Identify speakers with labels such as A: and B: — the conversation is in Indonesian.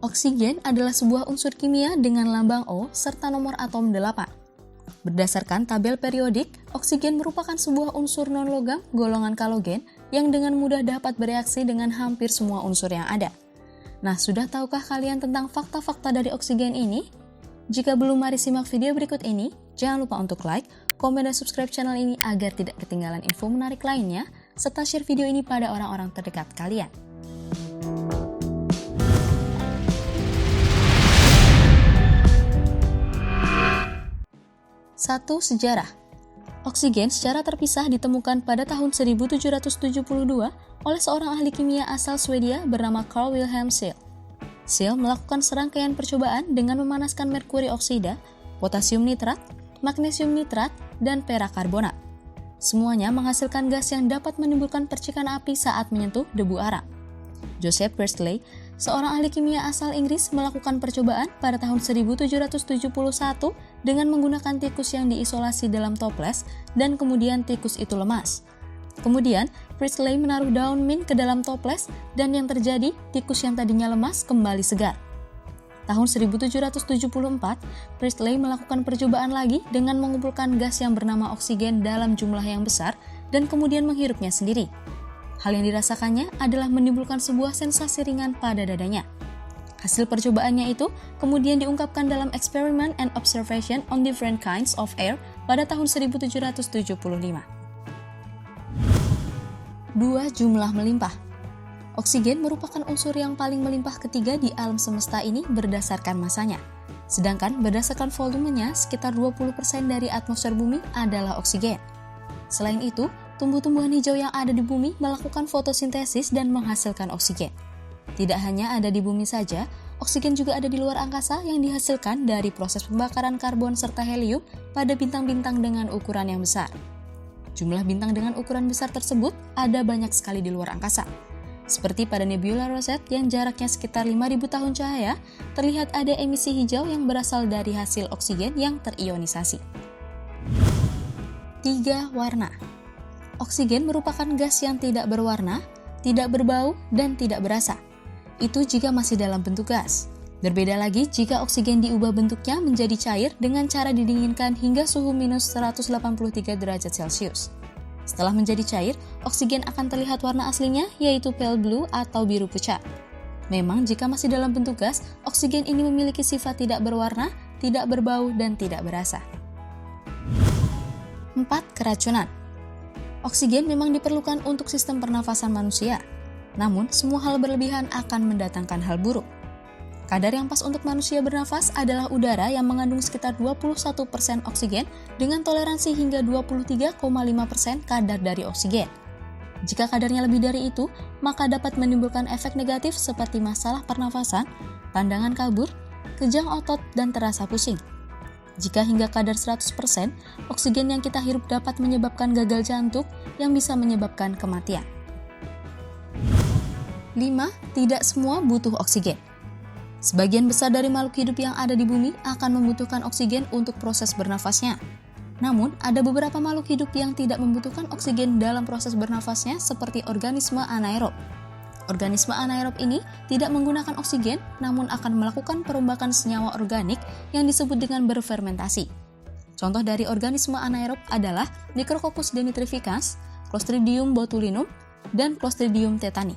A: Oksigen adalah sebuah unsur kimia dengan lambang O serta nomor atom 8. Berdasarkan tabel periodik, oksigen merupakan sebuah unsur non-logam golongan kalogen yang dengan mudah dapat bereaksi dengan hampir semua unsur yang ada. Nah, sudah tahukah kalian tentang fakta-fakta dari oksigen ini? Jika belum, mari simak video berikut ini. Jangan lupa untuk like, komen, dan subscribe channel ini agar tidak ketinggalan info menarik lainnya, serta share video ini pada orang-orang terdekat kalian. 1. Sejarah. Oksigen secara terpisah ditemukan pada tahun 1772 oleh seorang ahli kimia asal Swedia bernama Carl Wilhelm Scheele. Scheele melakukan serangkaian percobaan dengan memanaskan merkuri oksida, potasium nitrat, magnesium nitrat, dan perakarbonat. Semuanya menghasilkan gas yang dapat menimbulkan percikan api saat menyentuh debu arang. Joseph Priestley, seorang ahli kimia asal Inggris, melakukan percobaan pada tahun 1771 dengan menggunakan tikus yang diisolasi dalam toples dan kemudian tikus itu lemas. Kemudian, Priestley menaruh daun mint ke dalam toples dan yang terjadi, tikus yang tadinya lemas kembali segar. Tahun 1774, Priestley melakukan percobaan lagi dengan mengumpulkan gas yang bernama oksigen dalam jumlah yang besar dan kemudian menghirupnya sendiri. Hal yang dirasakannya adalah menimbulkan sebuah sensasi ringan pada dadanya. Hasil percobaannya itu kemudian diungkapkan dalam Experiment and Observation on Different Kinds of Air pada tahun 1775. 2. Jumlah melimpah. Oksigen merupakan unsur yang paling melimpah ketiga di alam semesta ini berdasarkan masanya. Sedangkan berdasarkan volumenya, sekitar 20% dari atmosfer bumi adalah oksigen. Selain itu, tumbuh-tumbuhan hijau yang ada di bumi melakukan fotosintesis dan menghasilkan oksigen. Tidak hanya ada di bumi saja, oksigen juga ada di luar angkasa yang dihasilkan dari proses pembakaran karbon serta helium pada bintang-bintang dengan ukuran yang besar. Jumlah bintang dengan ukuran besar tersebut ada banyak sekali di luar angkasa. Seperti pada nebula Rosette yang jaraknya sekitar 5.000 tahun cahaya, terlihat ada emisi hijau yang berasal dari hasil oksigen yang terionisasi. 3. Warna. Oksigen merupakan gas yang tidak berwarna, tidak berbau, dan tidak berasa. Itu jika masih dalam bentuk gas. Berbeda lagi jika oksigen diubah bentuknya menjadi cair dengan cara didinginkan hingga suhu minus 183 derajat Celcius. Setelah menjadi cair, oksigen akan terlihat warna aslinya, yaitu pale blue atau biru pucat. Memang jika masih dalam bentuk gas, oksigen ini memiliki sifat tidak berwarna, tidak berbau, dan tidak berasa. 4. Keracunan. Oksigen memang diperlukan untuk sistem pernafasan manusia, namun semua hal berlebihan akan mendatangkan hal buruk. Kadar yang pas untuk manusia bernafas adalah udara yang mengandung sekitar 21% oksigen dengan toleransi hingga 23,5% kadar dari oksigen. Jika kadarnya lebih dari itu, maka dapat menimbulkan efek negatif seperti masalah pernafasan, pandangan kabur, kejang otot, dan terasa pusing. Jika hingga kadar 100%, oksigen yang kita hirup dapat menyebabkan gagal jantung yang bisa menyebabkan kematian. 5. Tidak semua butuh oksigen. Sebagian besar dari makhluk hidup yang ada di bumi akan membutuhkan oksigen untuk proses bernafasnya. Namun, ada beberapa makhluk hidup yang tidak membutuhkan oksigen dalam proses bernafasnya seperti organisme anaerob. Organisme anaerob ini tidak menggunakan oksigen, namun akan melakukan perombakan senyawa organik yang disebut dengan berfermentasi. Contoh dari organisme anaerob adalah Micrococcus denitrificans, Clostridium botulinum, dan Clostridium tetani.